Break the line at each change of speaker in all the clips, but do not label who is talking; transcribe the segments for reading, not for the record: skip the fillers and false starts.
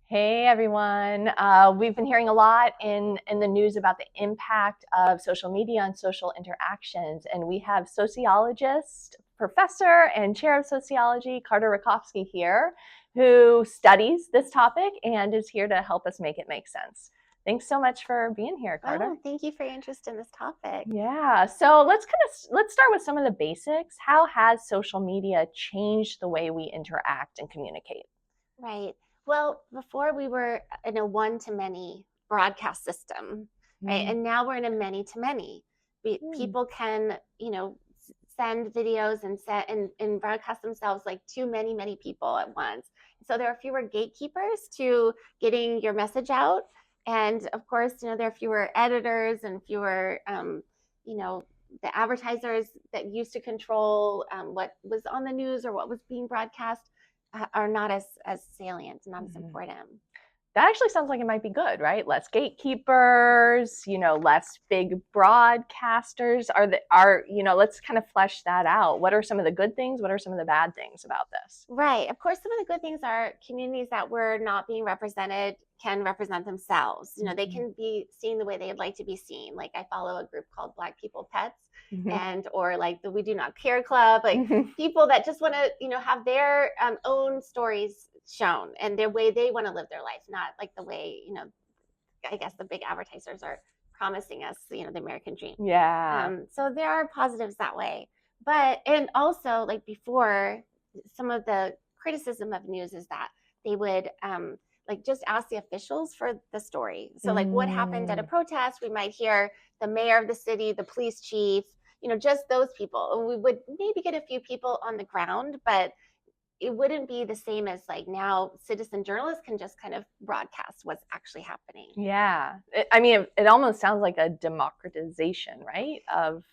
Hey everyone. We've been hearing a lot in the news about the impact of social media on social interactions, and we have sociologist, professor, and chair of sociology, Carter Rakofsky here, who studies this topic and is here to help us make it make sense. Thanks so much for being here, Carter.
Oh, thank you for your interest in this topic.
Yeah, so let's start with some of the basics. How has social media changed the way we interact and communicate?
Right. Well, before we were in a one-to-many broadcast system, right?
Mm.
And now we're in a many-to-many.
Mm.
People can, send videos and broadcast themselves like to many people at once. So there are fewer gatekeepers to getting your message out. And of course, there are fewer editors and fewer, you know, the advertisers that used to control what was on the news or what was being broadcast are not as salient, not as
Mhm.
important.
That actually sounds like it might be good, right? Less gatekeepers, less big broadcasters. Let's kind of flesh that out. What are some of the good things? What are some of the bad things about this?
Right. Of course, some of the good things are communities that were not being represented can represent themselves. They
Mm-hmm.
can be seen the way they'd like to be seen. Like I follow a group called Black People Pets,
Mm-hmm.
and or like the We Do Not Care Club, like people that just want to, have their own stories shown and their way they want to live their life, not like the way, I guess the big advertisers are promising us, the American dream.
Yeah.
So there are positives that way. But, and also, like before, some of the criticism of news is that they would like just ask the officials for the story. So, like what happened at a
Mm.
protest, we might hear the mayor of the city, the police chief, just those people. And we would maybe get a few people on the ground, but it wouldn't be the same as like now citizen journalists can just kind of broadcast what's actually happening.
Yeah. It almost sounds like a democratization, right? Of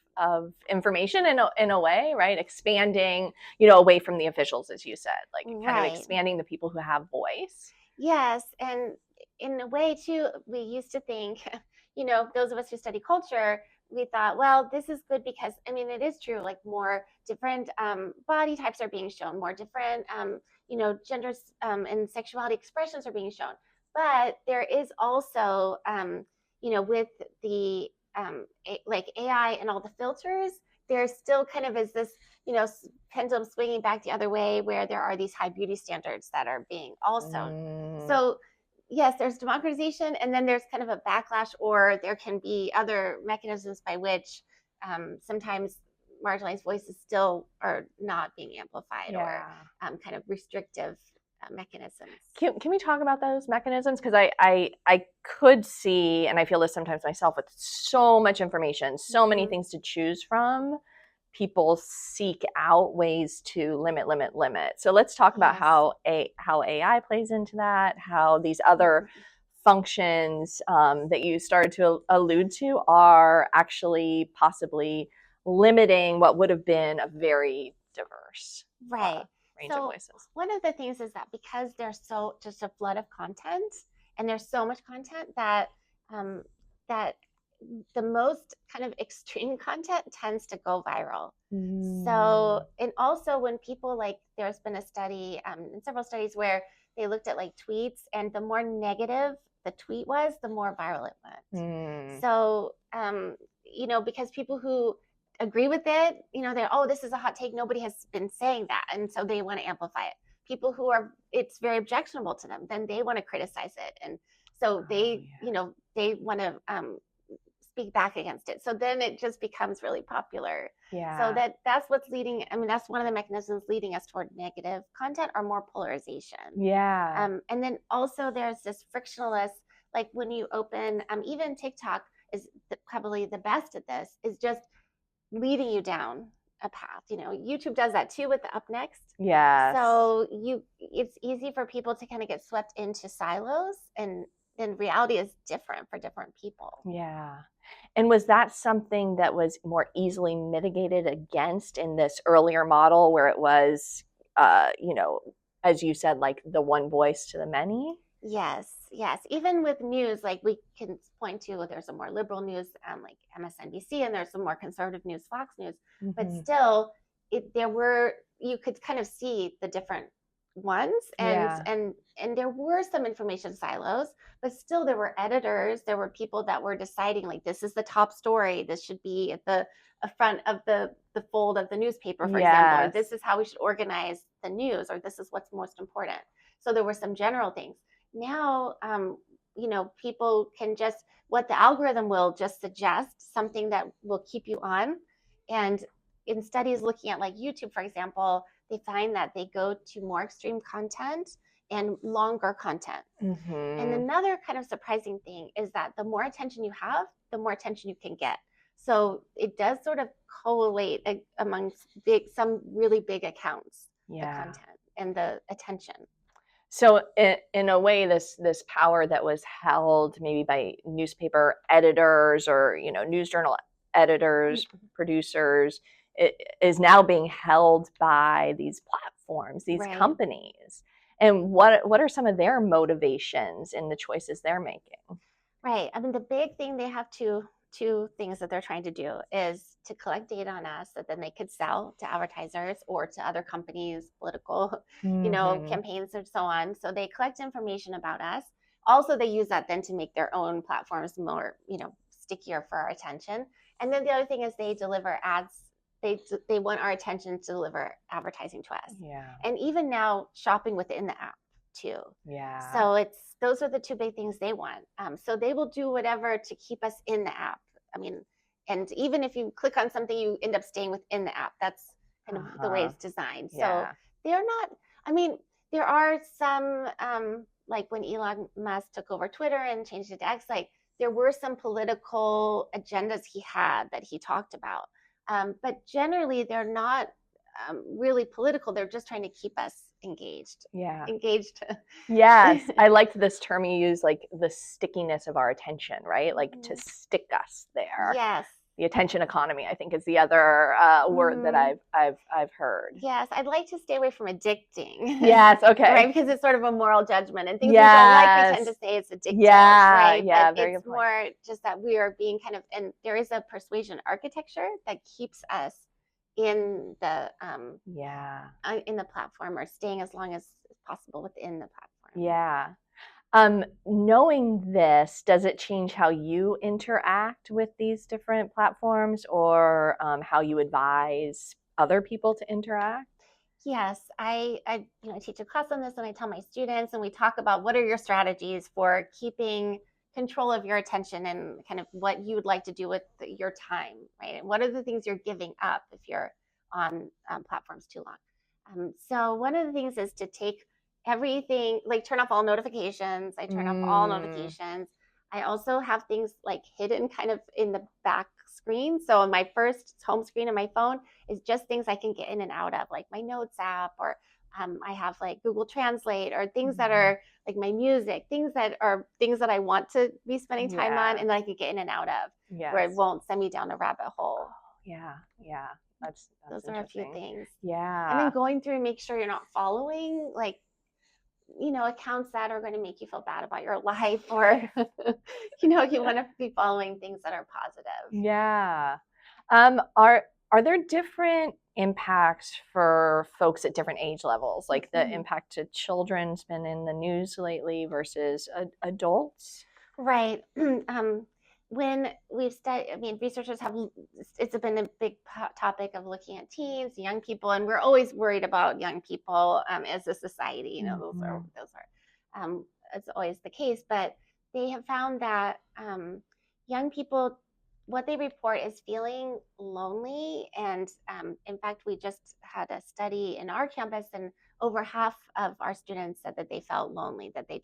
information in a way, right? Expanding, away from the officials, as you said, like kind of
Right.
expanding the people who have voice.
Yes, and in a way too, we used to think, those of us who study culture, we thought, well, this is good because I mean, it is true. Like more different body types are being shown, more different, genders and sexuality expressions are being shown. But there is also, with the like AI and all the filters, there still kind of is this pendulum swinging back the other way where there are these high beauty standards that are being also.
Mm.
So yes, there's democratization, and then there's kind of a backlash, or there can be other mechanisms by which sometimes marginalized voices still are not being amplified, or
Yeah.
kind of restrictive mechanisms.
Can we talk about those mechanisms? Because I could see, and I feel this sometimes myself, with so much information, so many
Mm-hmm.
things to choose from, people seek out ways to limit. So let's talk about
Yes.
how AI plays into that, how these other
Mm-hmm.
functions that you started to allude to are actually possibly limiting what would have been a very diverse
Right.
range of
So
voices.
one of the things is that because there's so just a flood of content, and there's so much content that um, that the most kind of extreme content tends to go viral.
Mm.
So, and also when people like, there's been a study, and several studies where they looked at like tweets, and the more negative the tweet was, the more viral it went.
Mm.
So, because people who agree with it, they're, oh, this is a hot take. Nobody has been saying that. And so they want to amplify it. People who are, it's very objectionable to them, then they want to criticize it. And so
Oh, yeah.
they want to speak back against it. So then it just becomes really popular. So
Yeah.
that's what's leading. I mean, that's one of the mechanisms leading us toward negative content or more polarization.
Yeah.
And then also there's this frictionless, like when you open, even TikTok is probably the best at this, is just leading you down a path. YouTube does that too with the up next.
Yes.
So it's easy for people to kind of get swept into silos, and then reality is different for different people.
Yeah. And was that something that was more easily mitigated against in this earlier model where it was, uh, you know, as you said, like the one voice to the many?
Yes. Even with news, like we can point to, there's a more liberal news, like MSNBC, and there's some more conservative news, Fox News. But
Mm-hmm.
still, you could kind of see the different ones,
Yeah.
and there were some information silos, but still there were editors, there were people that were deciding like this is the top story, this should be at the front of the fold of the newspaper, for example, or this
Yes.
is how we should organize the news, or this is what's most important. So there were some general things. Now, people can just, what the algorithm will just suggest something that will keep you on. And in studies looking at like YouTube, for example, they find that they go to more extreme content and longer content. And
Mm-hmm.
another kind of surprising thing is that the more attention you have, the more attention you can get. So it does sort of collate amongst some really big accounts, the
Yeah.
content and the attention.
So in a way, this power that was held maybe by newspaper editors or news journal editors, producers, it is now being held by these platforms, these
Right.
companies. And what are some of their motivations in the choices they're making?
Right. I mean, the big thing they have two things that they're trying to do is to collect data on us that then they could sell to advertisers or to other companies, political,
Mm-hmm.
campaigns and so on. So they collect information about us. Also, they use that then to make their own platforms more, stickier for our attention. And then the other thing is they deliver ads. They want our attention to deliver advertising to us.
Yeah.
And even now, shopping within the app too.
Yeah.
So those are the two big things they want. So they will do whatever to keep us in the app. I mean, and even if you click on something, you end up staying within the app. That's kind of the way it's designed.
Yeah.
So they're not, I mean, there are some, like when Elon Musk took over Twitter and changed it to X, like there were some political agendas he had that he talked about. But generally, they're not really political. They're just trying to keep us engaged.
Yeah.
Engaged.
Yes. I liked this term you use, like the stickiness of our attention, right? Like to stick us there.
Yes.
The attention economy, I think, is the other word that I've heard.
Yes, I'd like to stay away from addicting.
Yes, okay.
Right, because it's sort of a moral judgment, and things we don't like, we tend to say it's addictive.
Yeah,
right?
yeah,
But
very
it's
good point.
more just that we are being kind of, and there is a persuasion architecture that keeps us in the platform, or staying as long as possible within the platform.
Yeah. Knowing this, does it change how you interact with these different platforms, or how you advise other people to interact?
Yes, I teach a class on this, and I tell my students, and we talk about what are your strategies for keeping control of your attention and kind of what you would like to do with your time, right? And what are the things you're giving up if you're on platforms too long? So one of the things is to take everything, like turn off all notifications. I turn off all notifications. I also have things like hidden kind of in the back screen. So on my first home screen on my phone is just things I can get in and out of, like my Notes app, or I have like Google Translate, or things that are like my music, things that I want to be spending time on, and that I can get in and out of, where it won't send me down a rabbit hole.
Yeah. That's
those are a few things.
Yeah.
And then going through and make sure you're not following like accounts that are going to make you feel bad about your life, or you want to be following things that are positive.
Yeah. Are there different impacts for folks at different age levels, like the impact to children's been in the news lately versus adults?
Right. When we've studied, researchers have, it's been a big topic of looking at teens, young people, and we're always worried about young people as a society. Those are it's always the case. But they have found that young people, what they report is feeling lonely. And in fact, we just had a study in our campus, and over half of our students said that they felt lonely, that they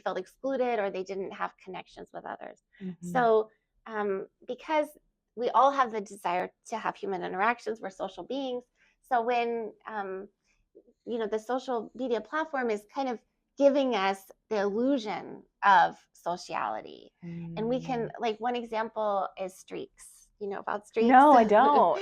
felt excluded, or they didn't have connections with others. So because we all have the desire to have human interactions, we're social beings. So when the social media platform is kind of giving us the illusion of sociality, and we can, like, one example is streaks. You know about streaks?
No, I don't.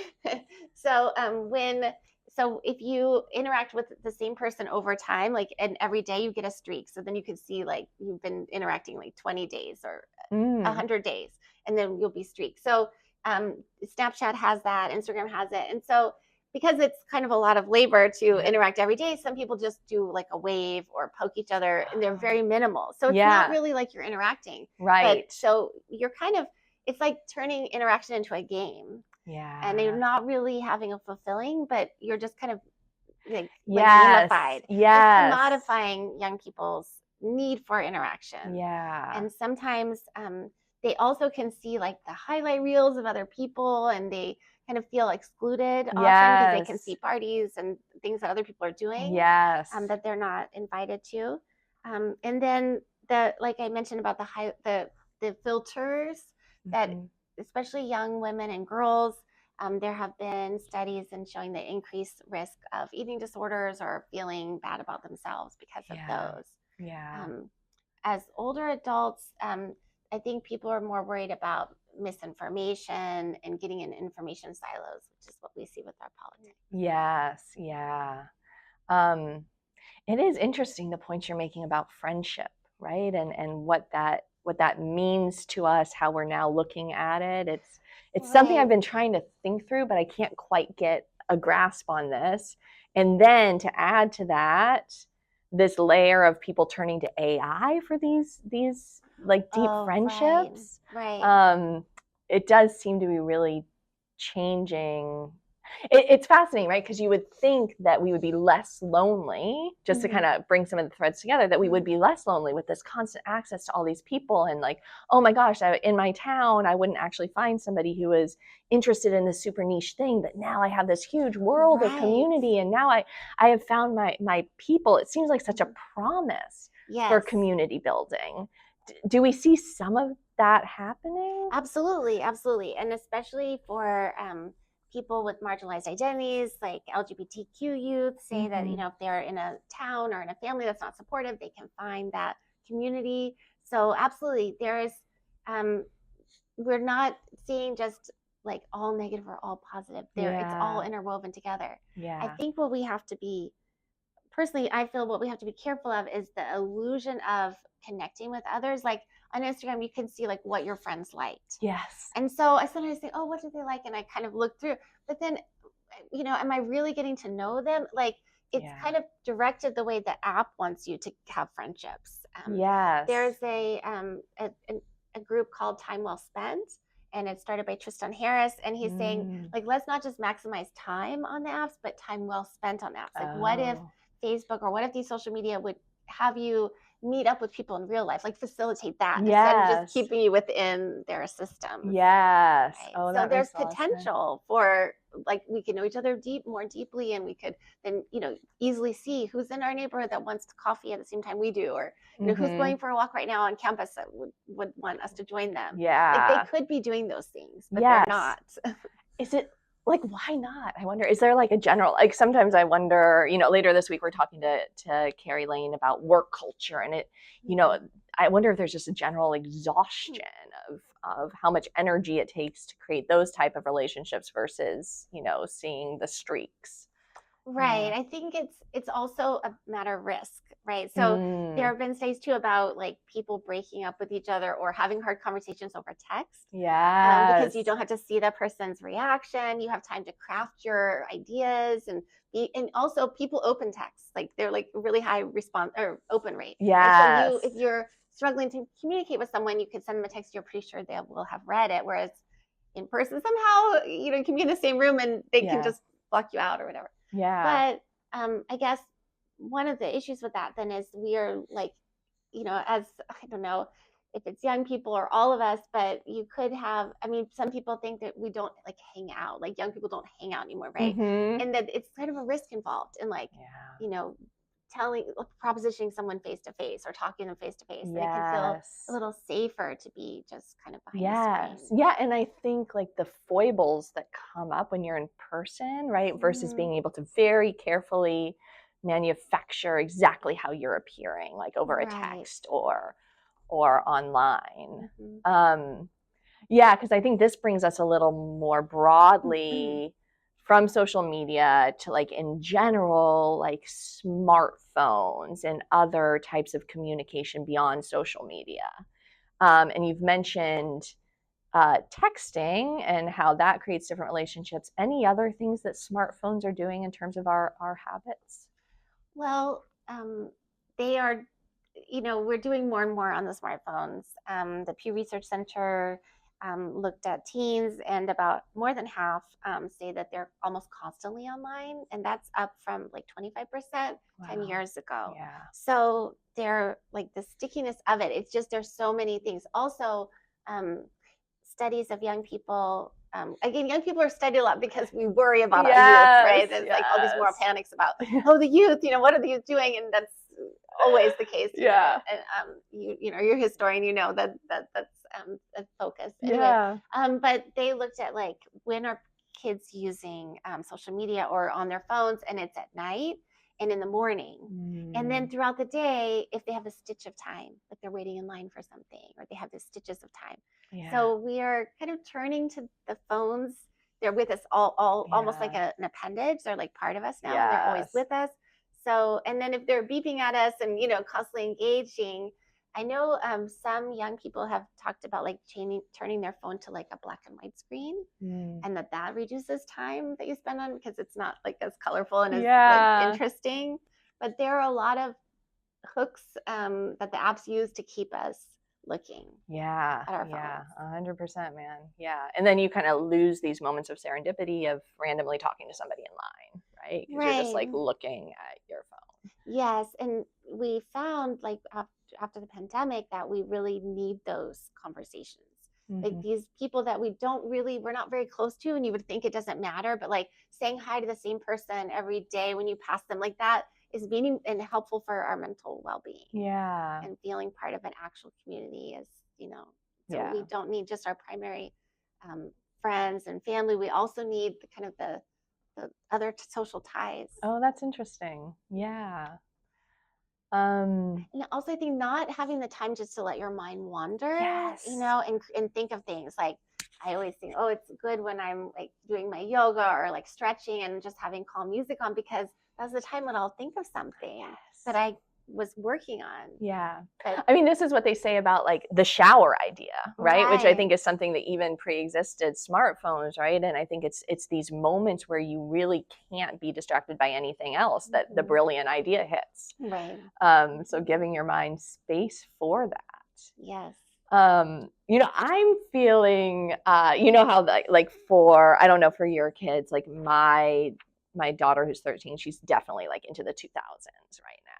So if you interact with the same person over time, like, and every day you get a streak, so then you can see like you've been interacting like 20 days or 100 days, and then you'll be streaked. So Snapchat has that, Instagram has it, and so because it's kind of a lot of labor to interact every day, some people just do like a wave or poke each other, and they're very minimal. So it's not really like you're interacting.
Right.
But so you're kind of, it's like turning interaction into a game.
Yeah.
And you're not really having a fulfilling, but you're just kind of like
gamified.
Yes. It's commodifying young people's need for interaction.
Yeah.
And sometimes they also can see like the highlight reels of other people, and they kind of feel excluded often because they can see parties and things that other people are doing.
Yes.
That they're not invited to. And then like I mentioned about the filters that especially young women and girls, there have been studies in showing the increased risk of eating disorders or feeling bad about themselves because of those.
Yeah.
As older adults, I think people are more worried about misinformation and getting in information silos, which is what we see with our politics.
Yes, yeah. It is interesting the points you're making about friendship, right? And what that means to us, how we're now looking at it. It's something I've been trying to think through, but I can't quite get a grasp on this. And then to add to that, this layer of people turning to AI for these like deep friendships.
Right.
It does seem to be really changing. It's fascinating, right? Because you would think that we would be less lonely, just to kind of bring some of the threads together, that we would be less lonely with this constant access to all these people. And like, oh my gosh, in my town, I wouldn't actually find somebody who was interested in this super niche thing. But now I have this huge world of community. And now I have found my people. It seems like such a promise for community building. Do we see some of that happening?
Absolutely, absolutely. And especially for people with marginalized identities, like LGBTQ youth, say that, you know, if they're in a town or in a family that's not supportive, they can find that community. So absolutely, there is, we're not seeing just like all negative or all positive. It's all interwoven together. I think what we have to be, personally, I feel what we have to be careful of is the illusion of connecting with others. Like on Instagram, you can see like what your friends liked.
Yes.
And so I sometimes think, oh, what did they like? And I kind of look through, but then, you know, am I really getting to know them? Like it's kind of directed the way the app wants you to have friendships.
Yes.
There's a group called Time Well Spent, and it's started by Tristan Harris, and he's saying like, let's not just maximize time on the apps, but time well spent on the apps. Like what if Facebook or what if these social media would have you meet up with people in real life, like facilitate that instead of just keeping you within their system.
Yes.
Right? Oh, so there's potential for like we can know each other more deeply, and we could then, you know, easily see who's in our neighborhood that wants coffee at the same time we do, or you know, who's going for a walk right now on campus that would want us to join them.
Yeah.
Like they could be doing those things, but they're not.
Is it like, why not? I wonder, is there like a general, like sometimes I wonder, you know, later this week we're talking to Carrie Lane about work culture, and it, you know, I wonder if there's just a general exhaustion of how much energy it takes to create those type of relationships versus, you know, seeing the streaks.
Right. I think it's also a matter of risk, right? So there have been studies too about like people breaking up with each other or having hard conversations over text.
Yeah.
Because you don't have to see that person's reaction. You have time to craft your ideas, and also people open text, like they're like really high response or open rate.
Yeah.
So if you're struggling to communicate with someone, you could send them a text. You're pretty sure they will have read it. Whereas in person, somehow, you know, you can be in the same room and they can just block you out or whatever.
Yeah.
But I guess one of the issues with that then is we are like, you know, as I don't know if it's young people or all of us, but you could have, I mean, some people think that we don't like hang out, like young people don't hang out anymore, right? And that it's kind of a risk involved in like, you know, propositioning someone face to face or talking to them face to face. They can feel a little safer to be just kind of behind the screen.
Yeah, and I think like the foibles that come up when you're in person, right, versus being able to very carefully manufacture exactly how you're appearing, like over a text or online. Yeah, because I think this brings us a little more broadly from social media to like in general, like smartphones and other types of communication beyond social media. And you've mentioned texting and how that creates different relationships. Any other things that smartphones are doing in terms of our habits?
Well, they are, we're doing more and more on the smartphones. The Pew Research Center looked at teens, and about more than half say that they're almost constantly online, and that's up from like 25% 10
Wow.
years ago.
Yeah.
So they're like the stickiness of it. It's just there's so many things. Also, studies of young people. Again, young people are studied a lot because we worry about our youth, right? There's like all these moral panics about, the youth, what are the youth doing? And that's always the case.
Yeah.
And you're a historian, that's a focus. Anyway,
Yeah.
but they looked at like when are kids using social media or on their phones, and it's at night and in the morning. And then throughout the day, if they have a stitch of time, like they're waiting in line for something, or they have the stitches of time.
Yeah.
So we are kind of turning to the phones. They're with us all almost like an appendage. They're like part of us now.
Yes.
And they're always with us. So, and then if they're beeping at us and, constantly engaging, I know some young people have talked about like turning their phone to like a black and white screen, and that reduces time that you spend on, because it's not like as colorful and as like interesting. But there are a lot of hooks that the apps use to keep us looking.
Yeah.
At our
Yeah.
phones.
100%, man. Yeah. And then you kind of lose these moments of serendipity of randomly talking to somebody in line, right? Because you're just like looking at your phone.
Yes. And we found like after the pandemic that we really need those conversations. Like these people that we're not very close to, and you would think it doesn't matter, but like saying hi to the same person every day when you pass them, like that is meaning and helpful for our mental well-being.
Yeah.
And feeling part of an actual community is, so we don't need just our primary friends and family. We also need the kind of the other social ties.
Oh, that's interesting. Yeah.
And also I think not having the time just to let your mind wander, and think of things. Like I always think, it's good when I'm like doing my yoga or like stretching and just having calm music on, because that's the time when I'll think of something that I was working on.
Yeah. But, I mean, this is what they say about like the shower idea, right? Which I think is something that even pre-existed smartphones, right? And I think it's these moments where you really can't be distracted by anything else that the brilliant idea hits.
Right.
So giving your mind space for that.
Yes.
I'm feeling, how like for, I don't know, for your kids, like my daughter who's 13, she's definitely like into the 2000s right now.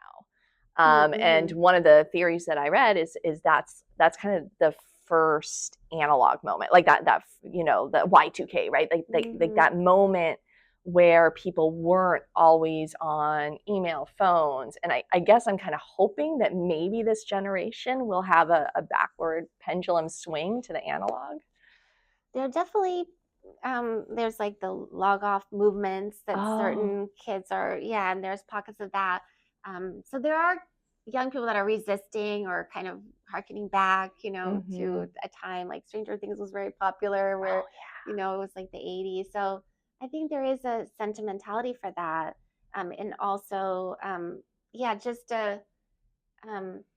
And one of the theories that I read is that's kind of the first analog moment, like that the Y2K, right? Like that moment where people weren't always on email phones. And I guess I'm kind of hoping that maybe this generation will have a backward pendulum swing to the analog.
There definitely there's like the log off movements that certain kids are, and there's pockets of that. So there are young people that are resisting or kind of harkening back, to a time like Stranger Things was very popular, where it was like the 80s. So I think there is a sentimentality for that, and also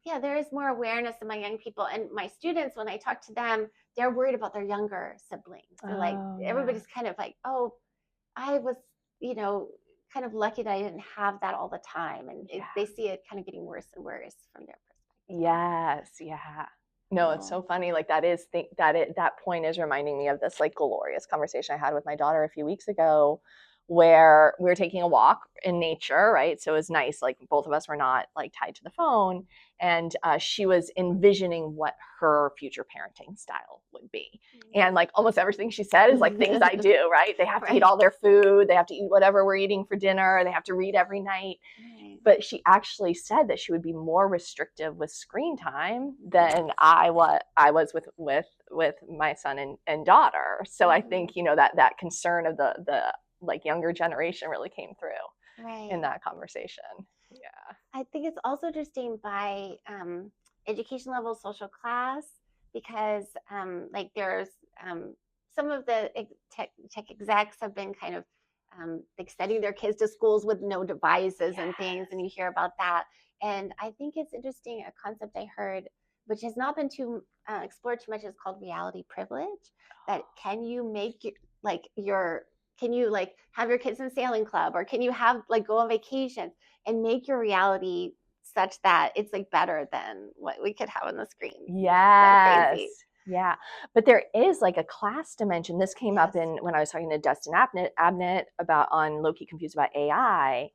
there is more awareness among young people. And my students, when I talk to them, they're worried about their younger siblings. They're like, everybody's kind of like, I was, kind of lucky that I didn't have that all the time. And they see it kind of getting worse and worse from their perspective.
Yes. Yeah. No, it's so funny. Like that point is reminding me of this like glorious conversation I had with my daughter a few weeks ago, where we were taking a walk in nature, right? So it was nice. Like both of us were not like tied to the phone, and she was envisioning what her future parenting style would be. And like almost everything she said is like things I do, right? They have to eat all their food. They have to eat whatever we're eating for dinner. They have to read every night. But she actually said that she would be more restrictive with screen time than I was with my son and daughter. So I think, that concern of the like younger generation really came through in that conversation. Yeah.
I think it's also interesting by education level, social class, because like there's some of the tech execs have been kind of like sending their kids to schools with no devices and things, and you hear about that. And I think it's interesting, a concept I heard which has not been too explored too much, is called reality privilege. That can you make can you like have your kids in sailing club, or can you have like go on vacation and make your reality such that it's like better than what we could have on the screen?
Yes.
Crazy.
Yeah. But there is like a class dimension. This came up
Yes.
in when I was talking to Dustin Abnett about on Low-Key Confused about AI.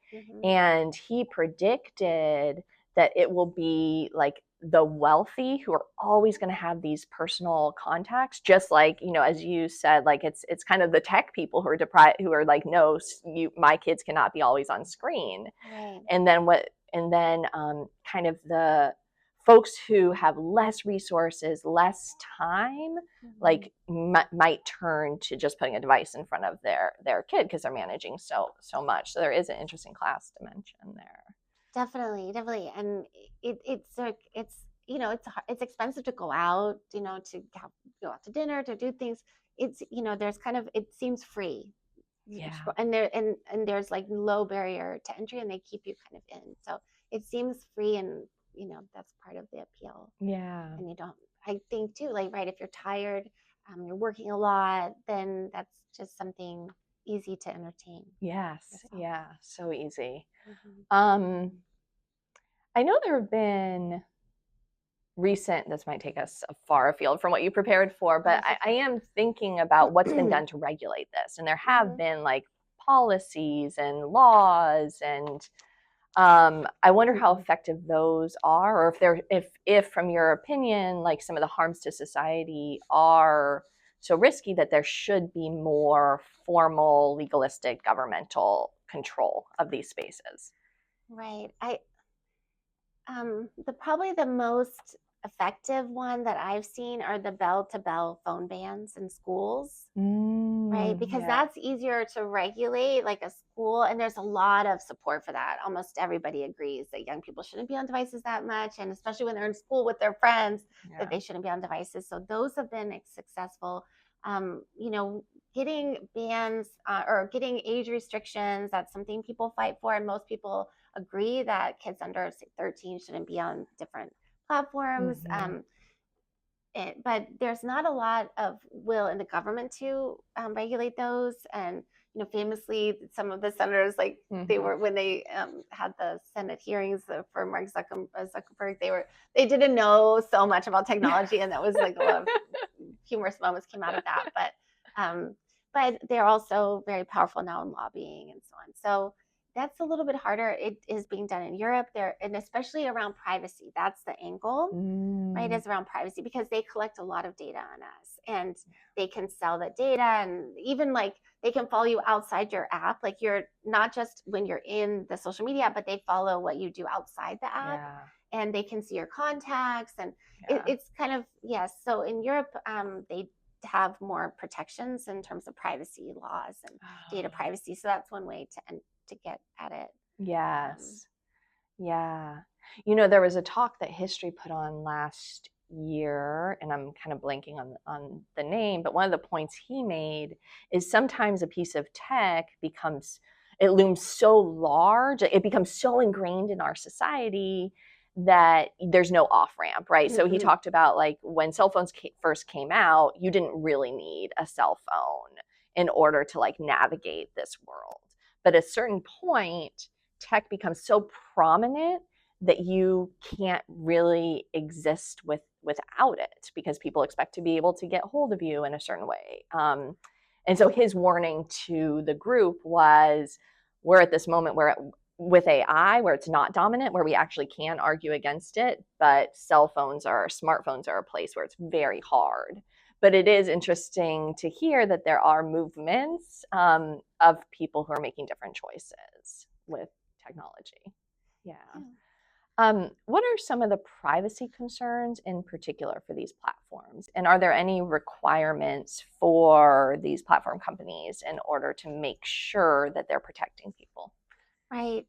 And he predicted that it will be like the wealthy who are always going to have these personal contacts, just like, you know, as you said, like it's kind of the tech people who are deprived, who are like, no, my kids cannot be always on screen.
Right.
And then kind of the folks who have less resources, less time, like might turn to just putting a device in front of their kid because they're managing so much. So there is an interesting class dimension there.
Definitely, and it's you know it's expensive to go out, you know, to go out to dinner, to do things. It's, you know, there's kind of, it seems free.
Yeah.
And there's like low barrier to entry, and they keep you kind of in. So it seems free, and you know that's part of the appeal.
Yeah.
And you don't, I think too, like, right, if you're tired, you're working a lot, then that's just something easy to entertain.
Yes. Yeah. So easy.
Mm-hmm.
I know there have been this might take us far afield from what you prepared for, but I am thinking about what's been done to regulate this. And there have been like policies and laws, and I wonder how effective those are, or if from your opinion, like some of the harms to society are so risky that there should be more formal, legalistic governmental control of these spaces.
Right. Probably the most effective one that I've seen are the bell-to-bell phone bans in schools. Right, because that's easier to regulate, like a school, and there's a lot of support for that. Almost everybody agrees that young people shouldn't be on devices that much, and especially when they're in school with their friends, that they shouldn't be on devices. So those have been successful. You know, getting bans or getting age restrictions, that's something people fight for, and most people agree that kids under 13 shouldn't be on different platforms. But there's not a lot of will in the government to regulate those. And, you know, famously, some of the senators, like they were, when they had the Senate hearings for Mark Zuckerberg, they didn't know so much about technology, and that was like a lot of humorous moments came out of that. But they're also very powerful now in lobbying and so on. So that's a little bit harder. It is being done in Europe there, and especially around privacy. That's the angle, right? Is around privacy, because they collect a lot of data on us, and they can sell that data, and even like they can follow you outside your app. Like, you're not just when you're in the social media, but they follow what you do outside the app, and they can see your contacts, and it's kind of, yes. So in Europe, they have more protections in terms of privacy laws and data privacy. So that's one way to get at it.
Yes. Yeah. You know, there was a talk that History put on last year, and I'm kind of blanking on the name, but one of the points he made is sometimes a piece of tech it looms so large, it becomes so ingrained in our society that there's no off ramp, right? So he talked about like when cell phones first came out, you didn't really need a cell phone in order to like navigate this world. But at a certain point, tech becomes so prominent that you can't really exist without it, because people expect to be able to get hold of you in a certain way. And so his warning to the group was, we're at this moment where with AI, where it's not dominant, where we actually can argue against it, but smartphones are a place where it's very hard. But it is interesting to hear that there are movements of people who are making different choices with technology. What are some of the privacy concerns in particular for these platforms? And are there any requirements for these platform companies in order to make sure that they're protecting people?
Right.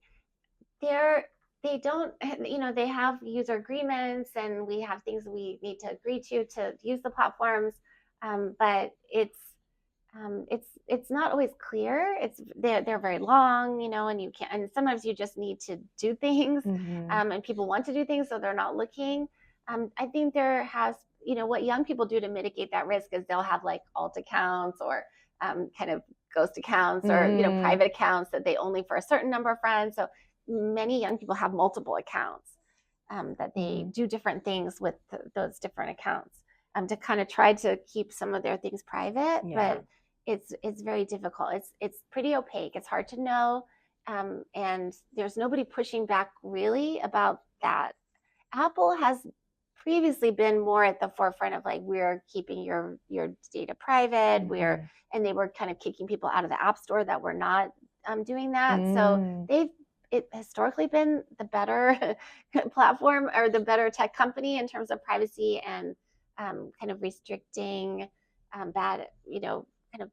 They don't, you know, they have user agreements, and we have things we need to agree to use the platforms. But it's not always clear. They're very long, you know, and sometimes you just need to do things, and people want to do things, so they're not looking. I think there has, what young people do to mitigate that risk is they'll have like alt accounts or kind of ghost accounts or private accounts that they only for a certain number of friends. So many young people have multiple accounts that they do different things with those different accounts to kind of try to keep some of their things private. But it's very difficult. It's pretty opaque. It's hard to know, and there's nobody pushing back really about that. Apple has previously been more at the forefront of like, we're keeping your data private. And they were kind of kicking people out of the App Store that were not doing that. So it historically been the better platform or the better tech company in terms of privacy and kind of restricting bad, kind of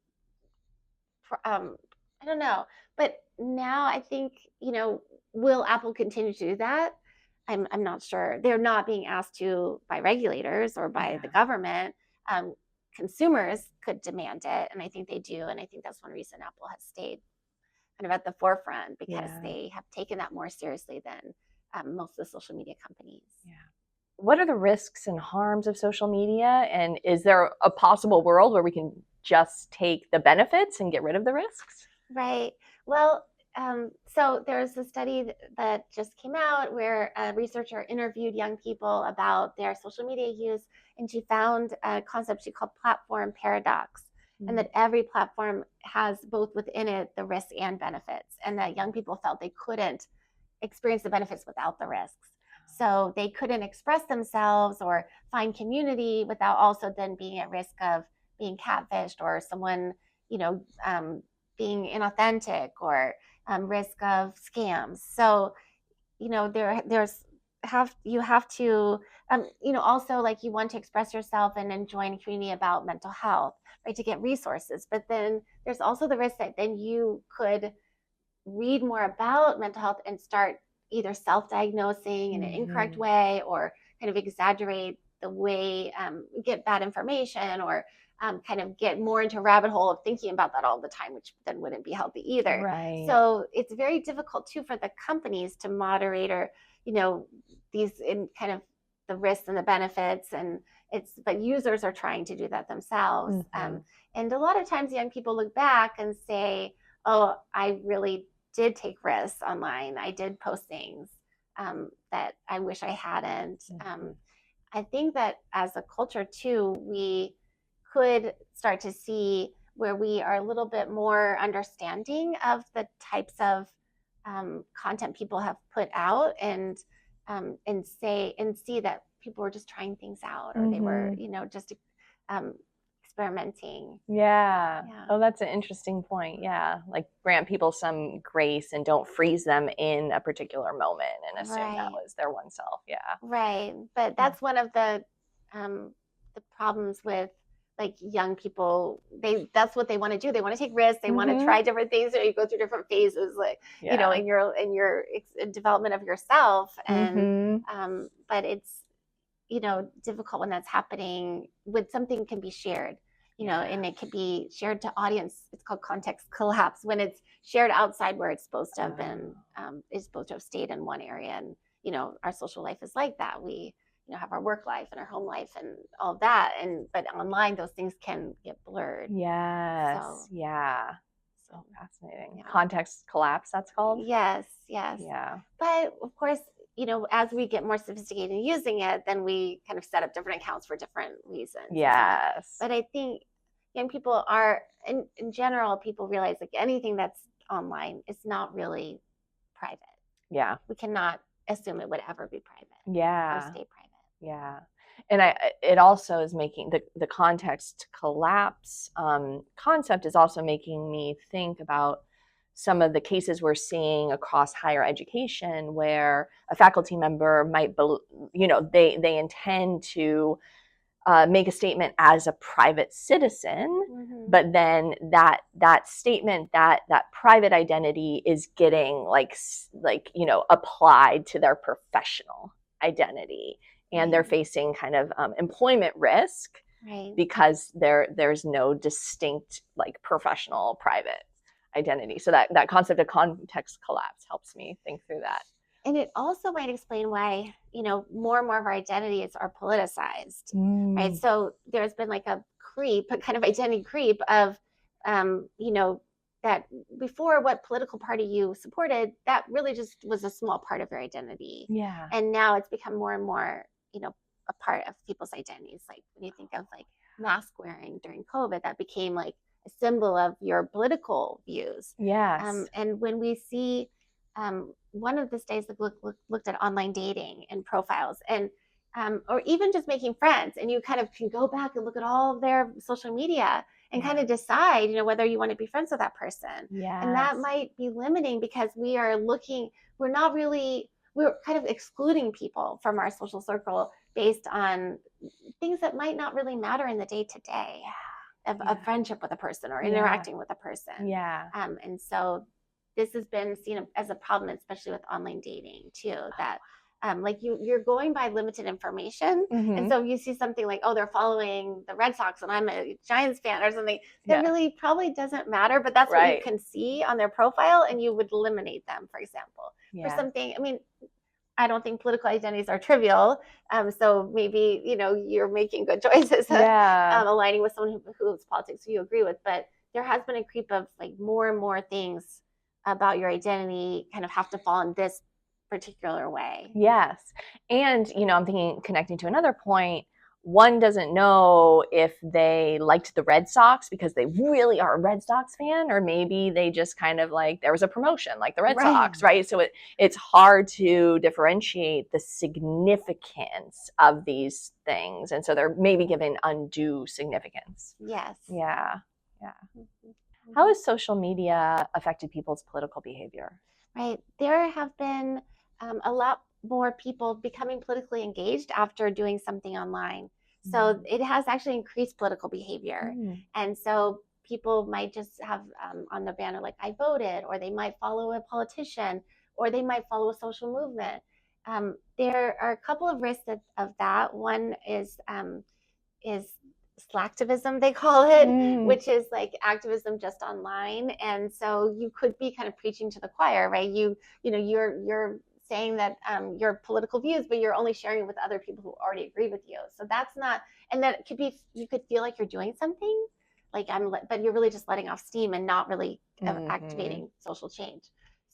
I don't know. But now I think, will Apple continue to do that? I'm not sure. They're not being asked to by regulators or by the government. Consumers could demand it, and I think they do. And I think that's one reason Apple has stayed kind of at the forefront because they have taken that more seriously than most of the social media companies.
Yeah. What are the risks and harms of social media? And is there a possible world where we can just take the benefits and get rid of the risks?
Right. Well, so there's a study that just came out where a researcher interviewed young people about their social media use, and she found a concept she called platform paradox, and that every platform has both within it the risks and benefits, and that young people felt they couldn't experience the benefits without the risks. So they couldn't express themselves or find community without also then being at risk of being catfished or someone, being inauthentic or risk of scams. So, you have to, also like you want to express yourself and join a community about mental health, right, to get resources. But then there's also the risk that then you could read more about mental health and start either self-diagnosing in an incorrect way or kind of exaggerate the way, get bad information or kind of get more into a rabbit hole of thinking about that all the time, which then wouldn't be healthy either.
Right.
So it's very difficult too for the companies to moderate or, these in kind of the risks and the benefits, and but users are trying to do that themselves. And a lot of times young people look back and say, oh, I really did take risks online. I did post things that I wish I hadn't. I think that as a culture too, we could start to see where we are a little bit more understanding of the types of content people have put out and see that people were just trying things out or they were, just experimenting.
Yeah. Oh, that's an interesting point. Yeah. Like grant people some grace and don't freeze them in a particular moment and assume that was their one self. Yeah.
Right. But that's one of the problems with like young people. That's what they want to do. They want to take risks. They want to try different things. So you go through different phases, like, in your development of yourself. And, but it's, difficult when that's happening with something can be shared, and it can be shared to audience. It's called context collapse when it's shared outside where it's supposed to have been, is supposed to have stayed in one area. And, our social life is like that. We, have our work life and our home life and all of that. But online, those things can get blurred.
Yes. So fascinating. Context collapse, that's called?
Yes.
Yeah.
But of course, as we get more sophisticated in using it, then we kind of set up different accounts for different reasons.
Yes.
But I think young people are, in general, people realize like anything that's online is not really private.
Yeah.
We cannot assume it would ever be private.
Yeah.
Or stay private.
Yeah. And it also is making the context collapse concept is also making me think about some of the cases we're seeing across higher education where a faculty member might, they intend to make a statement as a private citizen, but then that statement, that private identity is getting applied to their professional identity. And they're facing kind of employment risk because there's no distinct like professional private identity. So that concept of context collapse helps me think through that.
And it also might explain why, more and more of our identities are politicized, right?
Mm.
So there's been like a kind of identity creep of, that before what political party you supported, that really just was a small part of your identity.
Yeah.
And now it's become more and more, a part of people's identities. Like when you think of like mask wearing during COVID, that became like a symbol of your political views.
Yes.
And when we see one of the studies that looked at online dating and profiles, and or even just making friends, and you kind of can go back and look at all of their social media and kind of decide, whether you want to be friends with that person.
Yes.
And that might be limiting because we're kind of excluding people from our social circle based on things that might not really matter in the day to day of friendship with a person or interacting with a person.
Yeah.
And so this has been seen as a problem, especially with online dating too, that like you're going by limited information.
Mhm.
And so you see something like, oh, they're following the Red Sox and I'm a Giants fan or something that really probably doesn't matter, but that's what you can see on their profile, and you would eliminate them, for example, for something. I mean, I don't think political identities are trivial. So maybe, you're making good choices, aligning with someone whose politics you agree with. But there has been a creep of like more and more things about your identity kind of have to fall in this particular way.
Yes. And, I'm thinking, connecting to another point, one doesn't know if they liked the Red Sox because they really are a Red Sox fan, or maybe they just kind of like, there was a promotion like the Red Sox, right? So it's hard to differentiate the significance of these things. And so they're maybe given undue significance.
Yes.
Yeah. How has social media affected people's political behavior?
Right. There have been a lot more people becoming politically engaged after doing something online. So it has actually increased political behavior. And so people might just have on their banner like, I voted, or they might follow a politician, or they might follow a social movement. There are a couple of risks of that. One is slacktivism, they call it, which is like activism just online. And so you could be kind of preaching to the choir, right? You're saying that your political views, but you're only sharing it with other people who already agree with you. So that's not, and then it could be, you could feel like you're doing something, but you're really just letting off steam and not really activating social change.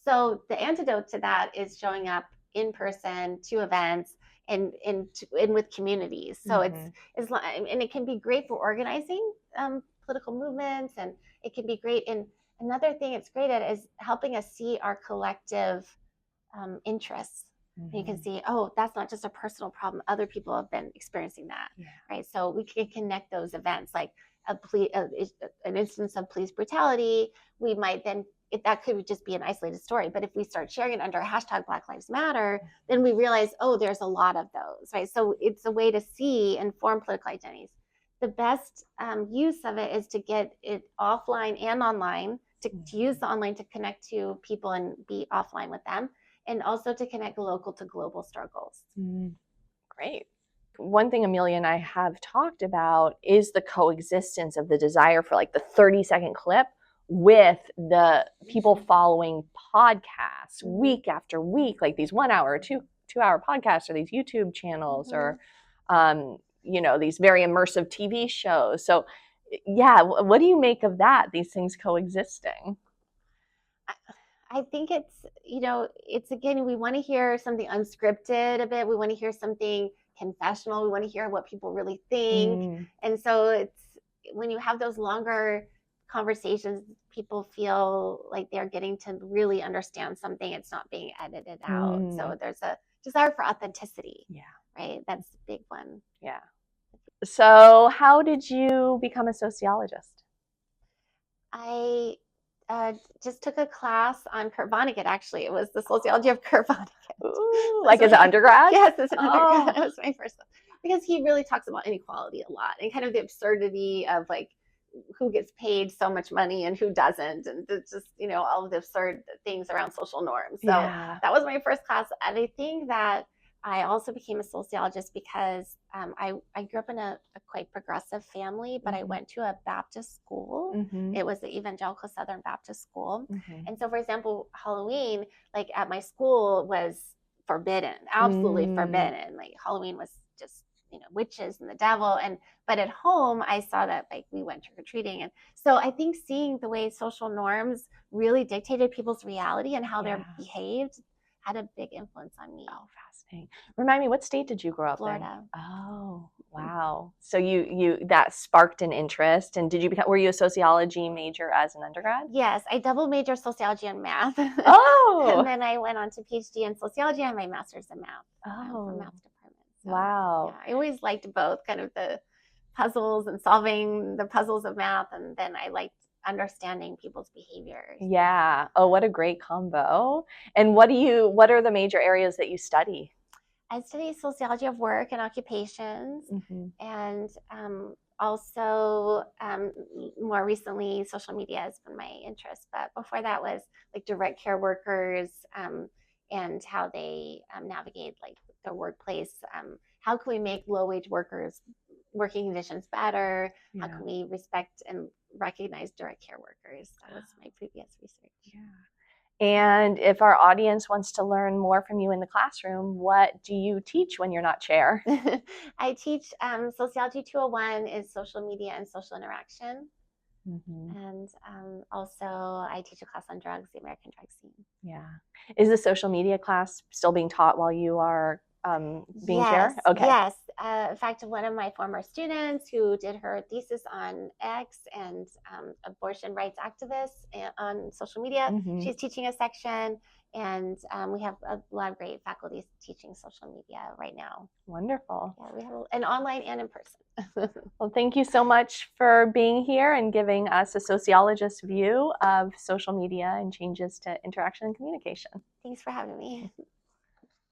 So the antidote to that is showing up in person to events and with communities. So it's and it can be great for organizing political movements, and it can be great. And another thing it's great at is helping us see our collective interests. You can see, oh, that's not just a personal problem. Other people have been experiencing that, right? So we can connect those events, like an instance of police brutality. We might then, that could just be an isolated story, but if we start sharing it under hashtag Black Lives Matter, then we realize, oh, there's a lot of those, right? So it's a way to see and form political identities. The best use of it is to get it offline and online, to use the online to connect to people and be offline with them, and also to connect local to global struggles.
Great. One thing Amelia and I have talked about is the coexistence of the desire for like the 30-second clip with the people following podcasts week after week, like these 1 hour or two-hour podcasts, or these YouTube channels, or these very immersive TV shows. So what do you make of that, these things coexisting?
I think it's again, we want to hear something unscripted a bit. We want to hear something confessional. We want to hear what people really think. And so it's when you have those longer conversations, people feel like they're getting to really understand something. It's not being edited out. So there's a desire for authenticity. Right? That's a big one.
So how did you become a sociologist?
I just took a class on Kurt Vonnegut, actually. It was the sociology of Kurt Vonnegut.
Ooh, like as an undergrad?
Yes, as an undergrad. That was my first one. Because he really talks about inequality a lot, and kind of the absurdity of like who gets paid so much money and who doesn't, and just all of the absurd things around social norms. So that was my first class. And I think that I also became a sociologist because I grew up in a quite progressive family, but I went to a Baptist school. It was the Evangelical Southern Baptist School. And so, for example, Halloween, like at my school, was forbidden, absolutely
Mm.
forbidden. Like Halloween was just, witches and the devil. But at home, I saw that like we went trick or treating, and so I think seeing the way social norms really dictated people's reality and how they
Yeah.
behaved had a big influence on me.
Oh, fascinating. Remind me, what state did you grow up in?
Florida.
Oh, wow. So you that sparked an interest, and were you a sociology major as an undergrad?
Yes, I double major sociology and math.
Oh.
And then I went on to PhD in sociology and my master's in math from math department. So,
Wow.
yeah, I always liked both, kind of the puzzles and solving the puzzles of math, and then I liked understanding people's behaviors.
Yeah. Oh, what a great combo. And what are the major areas that you study?
I study sociology of work and occupations, and also more recently, social media has been my interest. But before that was like direct care workers and how they navigate like their workplace. How can we make low-wage workers working conditions better?
Yeah.
How can we respect and recognize direct care workers? That was my previous research.
Yeah. And if our audience wants to learn more from you in the classroom, what do you teach when you're not chair?
I teach Sociology 201 is social media and social interaction. And also I teach a class on drugs, the American drug scene.
Yeah. Is the social media class still being taught while you are being chair? Okay.
Yes. In fact, one of my former students who did her thesis on X and abortion rights activists on social media, she's teaching a section, and we have a lot of great faculty teaching social media right now.
Wonderful.
Yeah, we have an online and in person.
Well, thank you so much for being here and giving us a sociologist's view of social media and changes to interaction and communication.
Thanks for having me.